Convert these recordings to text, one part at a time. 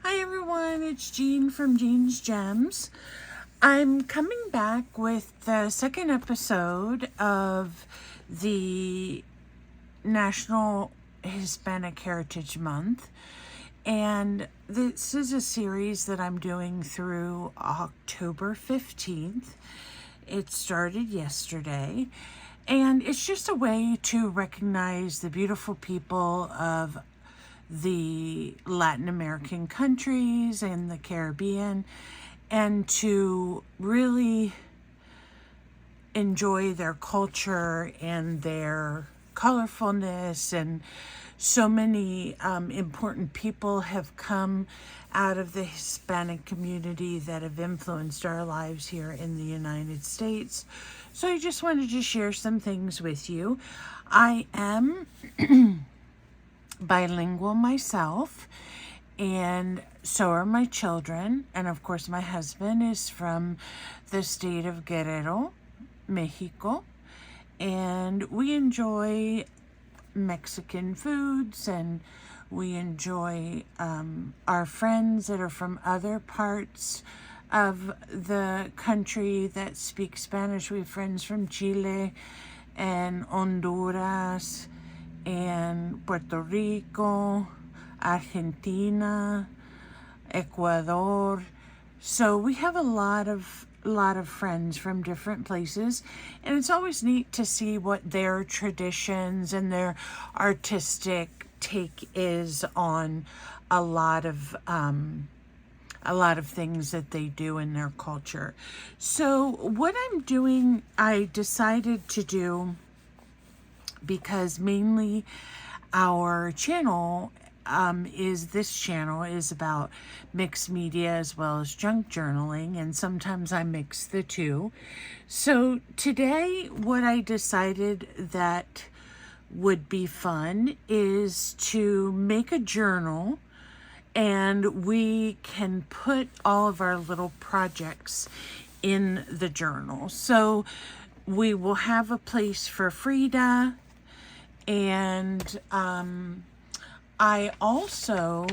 Hi everyone, it's Jean from Jean's Gems. I'm coming back with the second episode of the National Hispanic Heritage Month. And this is a series that I'm doing through October 15th. It started yesterday. And it's just a way to recognize the beautiful people of the Latin American countries and the Caribbean, and to really enjoy their culture and their colorfulness. And so many important people have come out of the Hispanic community that have influenced our lives here in the United States. So I just wanted to share some things with you. I am bilingual myself, and so are my children, and of course my husband is from the state of Guerrero, Mexico, and we enjoy Mexican foods, and we enjoy our friends that are from other parts of the country that speak Spanish. We have friends from Chile and Honduras and Puerto Rico, Argentina, Ecuador. So we have a lot of friends from different places, and it's always neat to see what their traditions and their artistic take is on a lot of things that they do in their culture. So what I'm doing, I decided to do, because mainly our channel this channel is about mixed media as well as junk journaling, and sometimes I mix the two. So today what I decided that would be fun is to make a journal, and we can put all of our little projects in the journal. So we will have a place for Frida, and I also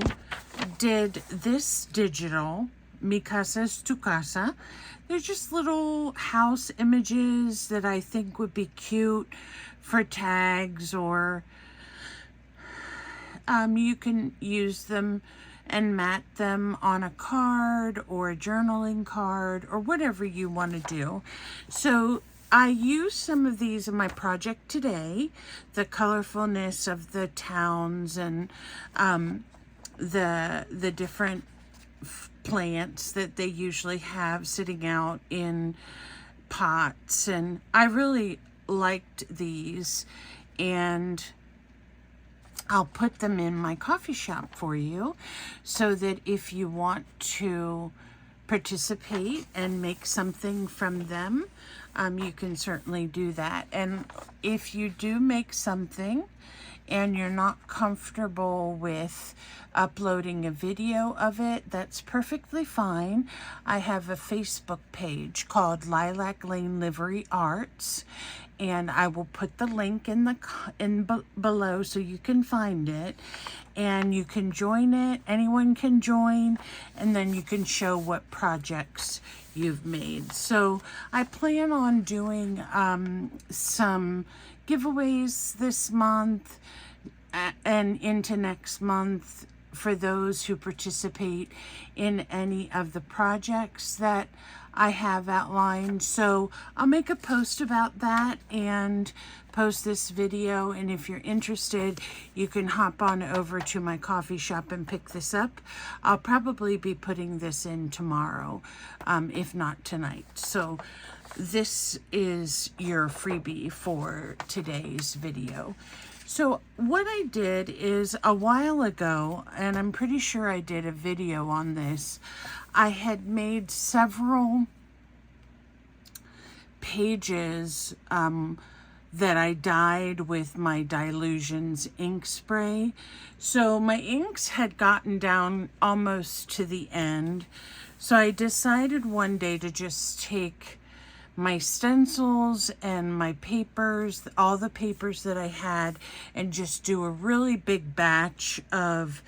did this digital, Mi Casa es Tu Casa. They're just little house images that I think would be cute for tags, or you can use them and mat them on a card or a journaling card or whatever you want to do. So I used some of these in my project today, the colorfulness of the towns and the different plants that they usually have sitting out in pots, and I really liked these, and I'll put them in my coffee shop for you, so that if you want to participate and make something from them, you can certainly do that. And if you do make something and you're not comfortable with uploading a video of it, that's perfectly fine. I have a Facebook page called Lilac Lane Livery Arts, and I will put the link below so you can find it, and you can join it. Anyone can join, and then you can show what projects you've made. So I plan on doing some giveaways this month and into next month for those who participate in any of the projects that I have outlined. So I'll make a post about that and post this video, and if you're interested, you can hop on over to my coffee shop and pick this up. I'll probably be putting this in tomorrow, if not tonight. So this is your freebie for today's video. So what I did is, a while ago, and I'm pretty sure I did a video on this, I had made several pages that I dyed with my Dilutions ink spray. So my inks had gotten down almost to the end. So I decided one day to just take my stencils and my papers, all the papers that I had, and just do a really big batch of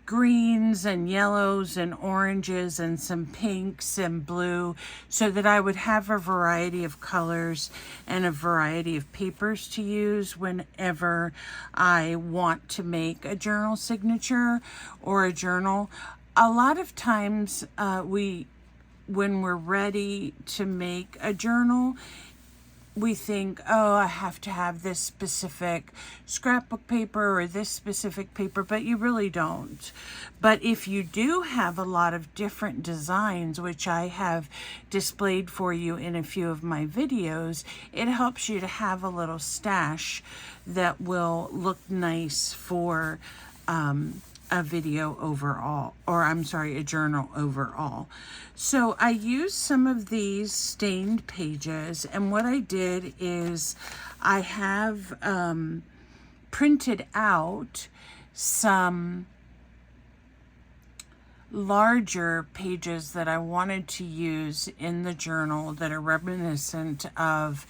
greens and yellows and oranges and some pinks and blue, so that I would have a variety of colors and a variety of papers to use whenever I want to make a journal signature or a journal. A lot of times when we're ready to make a journal, we think, oh, I have to have this specific scrapbook paper or this specific paper, but you really don't. But if you do have a lot of different designs, which I have displayed for you in a few of my videos, it helps you to have a little stash that will look nice for a video overall, or I'm sorry, a journal overall. So I used some of these stained pages, and what I did is I have printed out some larger pages that I wanted to use in the journal that are reminiscent of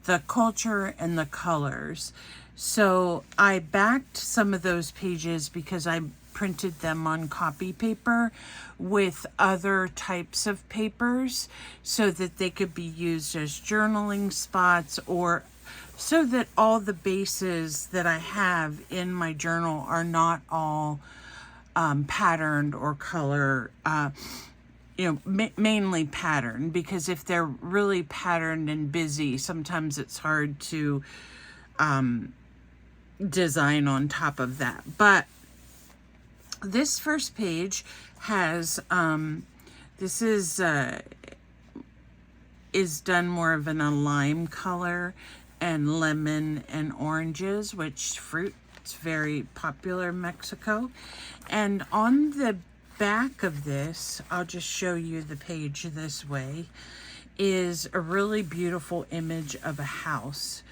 the culture and the colors. So I backed some of those pages because I printed them on copy paper with other types of papers so that they could be used as journaling spots, or so that all the bases that I have in my journal are not all patterned or color, mainly patterned, because if they're really patterned and busy, sometimes it's hard to design on top of that. But this first page has this is done more of in a lime color and lemon and oranges, which fruit, it's very popular in Mexico. And on the back of this, I'll just show you the page this way, is a really beautiful image of a house,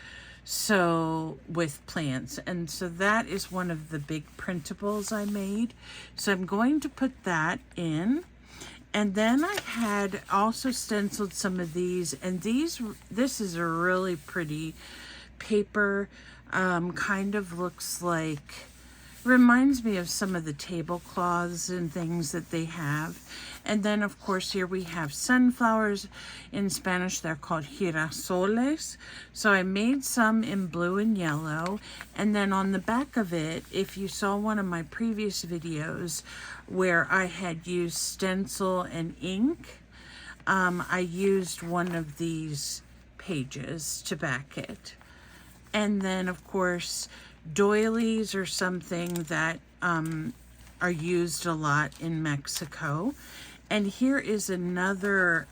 so with plants. And so that is one of the big printables I made. So I'm going to put that in. And then I had also stenciled some of these, and this is a really pretty paper, kind of looks like, reminds me of some of the tablecloths and things that they have. And then of course here we have sunflowers. In Spanish they're called girasoles. So I made some in blue and yellow. And then on the back of it, if you saw one of my previous videos where I had used stencil and ink, I used one of these pages to back it. And then of course doilies are something that are used a lot in Mexico. And here is another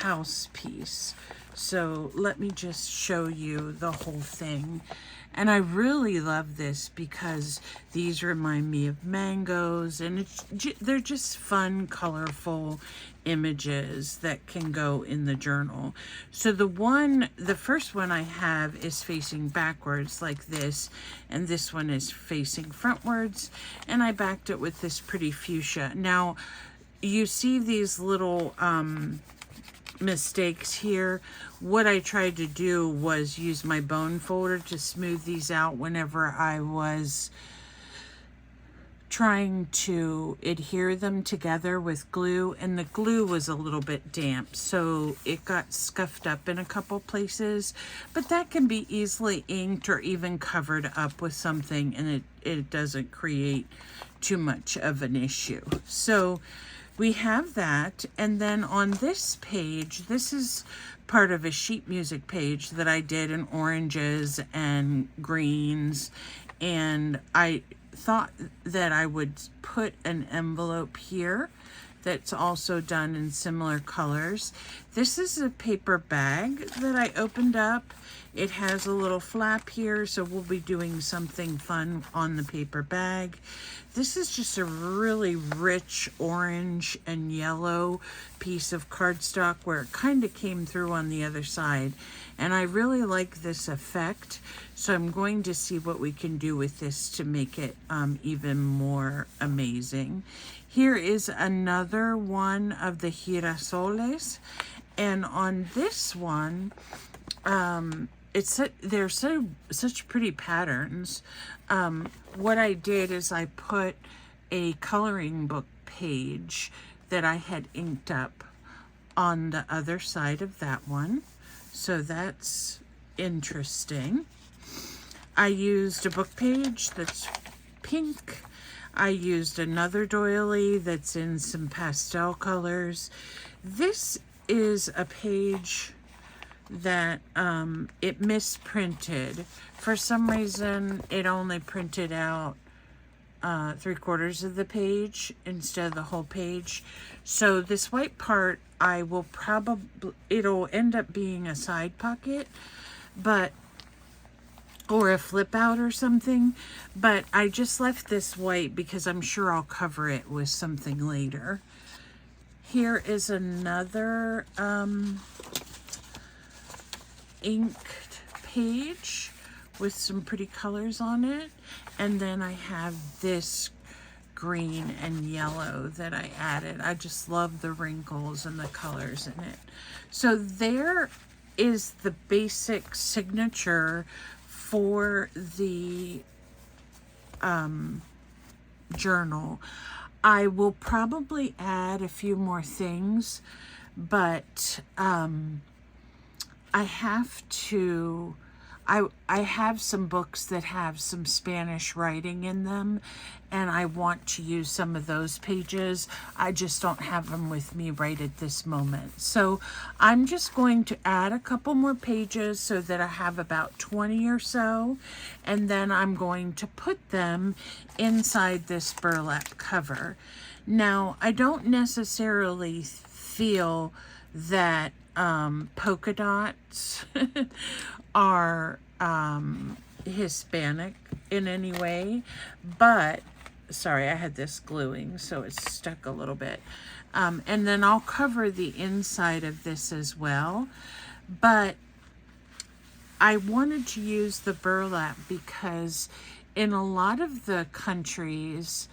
house piece. So let me just show you the whole thing. And I really love this because these remind me of mangoes, and they're just fun, colorful images that can go in the journal. So the first one I have is facing backwards like this, and this one is facing frontwards, and I backed it with this pretty fuchsia. Now, you see these little mistakes here. What I tried to do was use my bone folder to smooth these out whenever I was trying to adhere them together with glue, and the glue was a little bit damp, so it got scuffed up in a couple places, but that can be easily inked or even covered up with something, and it doesn't create too much of an issue. So we have that. And then on this page, this is part of a sheet music page that I did in oranges and greens, and I thought that I would put an envelope here that's also done in similar colors. This is a paper bag that I opened up. It has a little flap here, so we'll be doing something fun on the paper bag. This is just a really rich orange and yellow piece of cardstock where it kind of came through on the other side. And I really like this effect, so I'm going to see what we can do with this to make it even more amazing. Here is another one of the girasoles, and on this one, they're such pretty patterns. What I did is I put a coloring book page that I had inked up on the other side of that one. So that's interesting. I used a book page that's pink. I used another doily that's in some pastel colors. This is a page that it misprinted. For some reason, it only printed out 3/4 of the page instead of the whole page. So this white part, I will it'll end up being a side pocket, or a flip out or something, but I just left this white because I'm sure I'll cover it with something later. Here is another inked page with some pretty colors on it, and then I have this green and yellow that I added. I just love the wrinkles and the colors in it. So there is the basic signature for the journal. I will probably add a few more things, but I have some books that have some Spanish writing in them, and I want to use some of those pages. I just don't have them with me right at this moment. So I'm just going to add a couple more pages so that I have about 20 or so, and then I'm going to put them inside this burlap cover. Now, I don't necessarily feel that polka dots are Hispanic in any way, but sorry, I had this gluing, so it's stuck a little bit. And then I'll cover the inside of this as well, but I wanted to use the burlap because in a lot of the countries,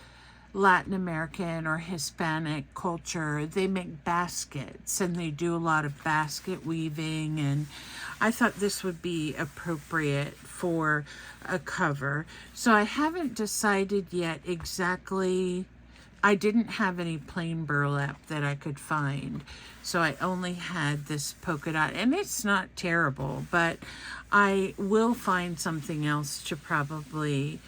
Latin American or Hispanic culture, they make baskets and they do a lot of basket weaving, and I thought this would be appropriate for a cover. So I haven't decided yet exactly. I didn't have any plain burlap that I could find, so I only had this polka dot, and it's not terrible, but I will find something else to probably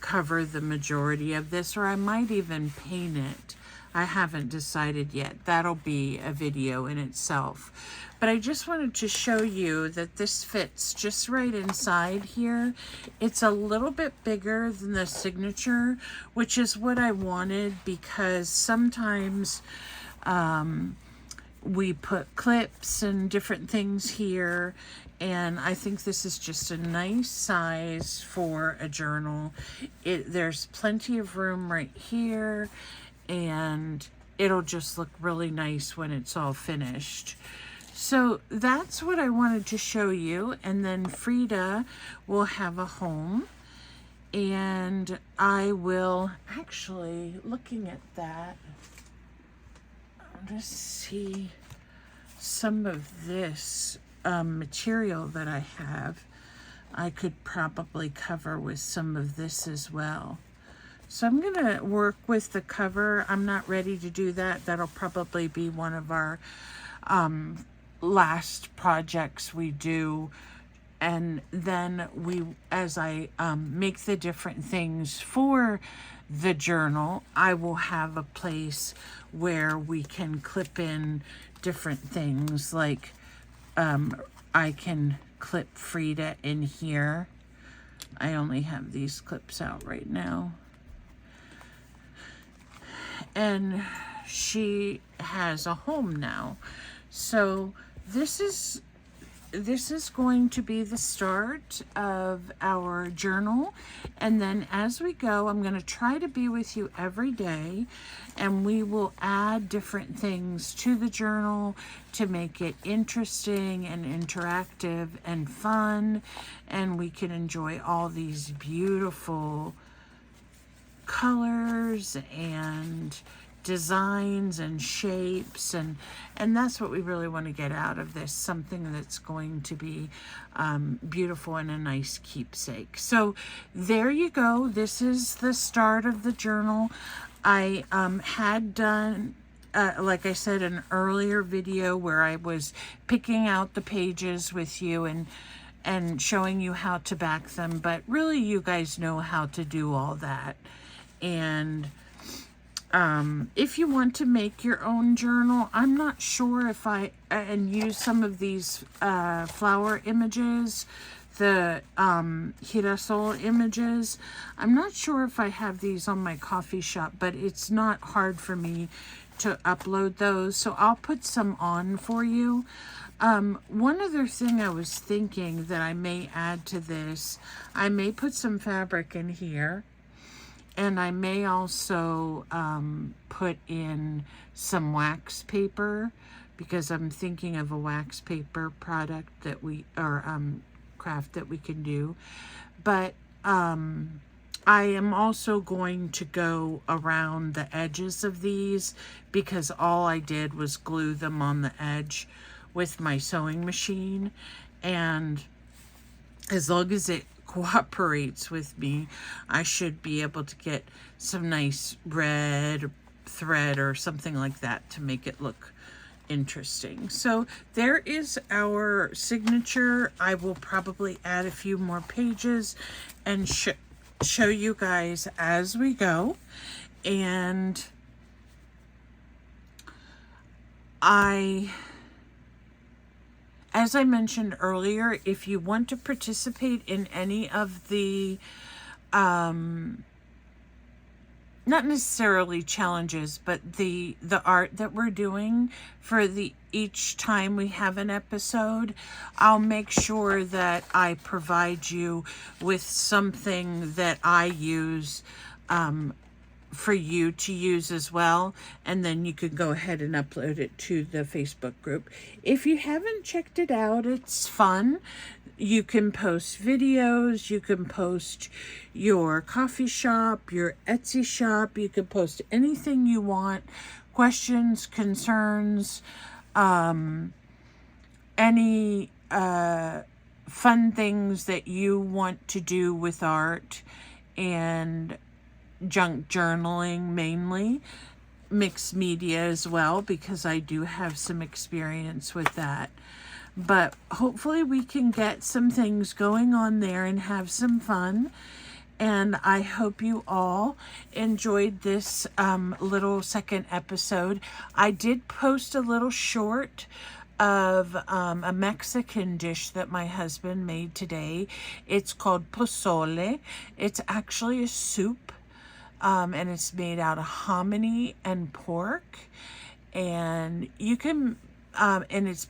cover the majority of this, or I might even paint it. I haven't decided yet. That'll be a video in itself. But I just wanted to show you that this fits just right inside here. It's a little bit bigger than the signature, which is what I wanted, because sometimes we put clips and different things here, and I think this is just a nice size for a journal. There's plenty of room right here, and it'll just look really nice when it's all finished. So that's what I wanted to show you, and then Frida will have a home, and I will actually, looking at that, I'll just see some of this material that I have. I could probably cover with some of this as well. So I'm going to work with the cover. I'm not ready to do that. That'll probably be one of our last projects we do. And then as I make the different things for the journal, I will have a place where we can clip in different things, like I can clip Frida in here. I only have these clips out right now. And she has a home now. So this is going to be the start of our journal, and then as we go, I'm going to try to be with you every day, and we will add different things to the journal to make it interesting and interactive and fun, and we can enjoy all these beautiful colors and designs and shapes, and that's what we really want to get out of this, something that's going to be beautiful and a nice keepsake. So there you go. This is the start of the journal. I had done like I said, an earlier video where I was picking out the pages with you and showing you how to back them, but really you guys know how to do all that. And if you want to make your own journal, I'm not sure if and use some of these flower images, the girasol images. I'm not sure if I have these on my coffee shop, but it's not hard for me to upload those, so I'll put some on for you. One other thing I was thinking that I may add to this, I may put some fabric in here, and I may also put in some wax paper, because I'm thinking of a wax paper product that craft that we can do. But I am also going to go around the edges of these, because all I did was glue them on the edge with my sewing machine, and as long as it cooperates with me, I should be able to get some nice red thread or something like that to make it look interesting. So there is our signature. I will probably add a few more pages and show you guys as we go. And as I mentioned earlier, if you want to participate in any of the not necessarily challenges, but the art that we're doing for each time we have an episode, I'll make sure that I provide you with something that I use for you to use as well, and then you could go ahead and upload it to the Facebook group. If you haven't checked it out, it's fun. You can post videos, you can post your coffee shop, your Etsy shop, you can post anything you want, questions, concerns, any fun things that you want to do with art, and junk journaling mainly, mixed media as well, because I do have some experience with that. But hopefully we can get some things going on there and have some fun. And I hope you all enjoyed this little second episode. I did post a little short of a Mexican dish that my husband made today. It's called pozole. It's actually a soup, and it's made out of hominy and pork. And you can and it's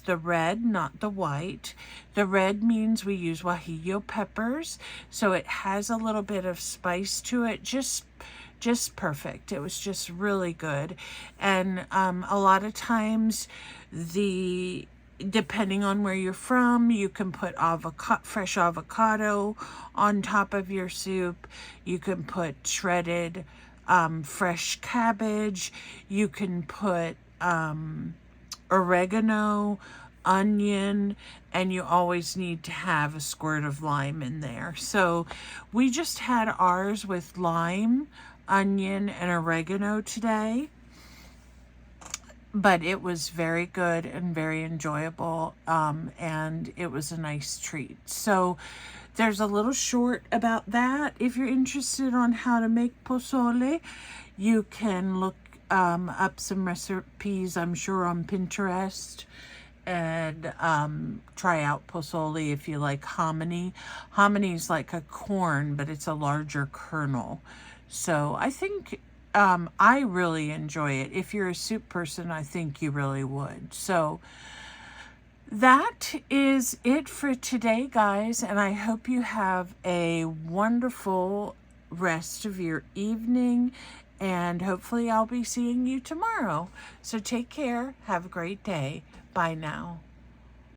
the red, not the white. The red means we use guajillo peppers, so it has a little bit of spice to it, just perfect. It was just really good. And a lot of times, depending on where you're from, you can put fresh avocado on top of your soup. You can put shredded fresh cabbage. You can put oregano, onion, and you always need to have a squirt of lime in there. So we just had ours with lime, onion, and oregano today, but it was very good and very enjoyable, and it was a nice treat. So there's a little short about that. If you're interested on how to make pozole, you can look up some recipes, I'm sure, on Pinterest, and try out pozole if you like hominy. Hominy is like a corn, but it's a larger kernel. So I think I really enjoy it. If you're a soup person, I think you really would. So that is it for today, guys, and I hope you have a wonderful rest of your evening, and hopefully I'll be seeing you tomorrow. So take care. Have a great day. Bye now.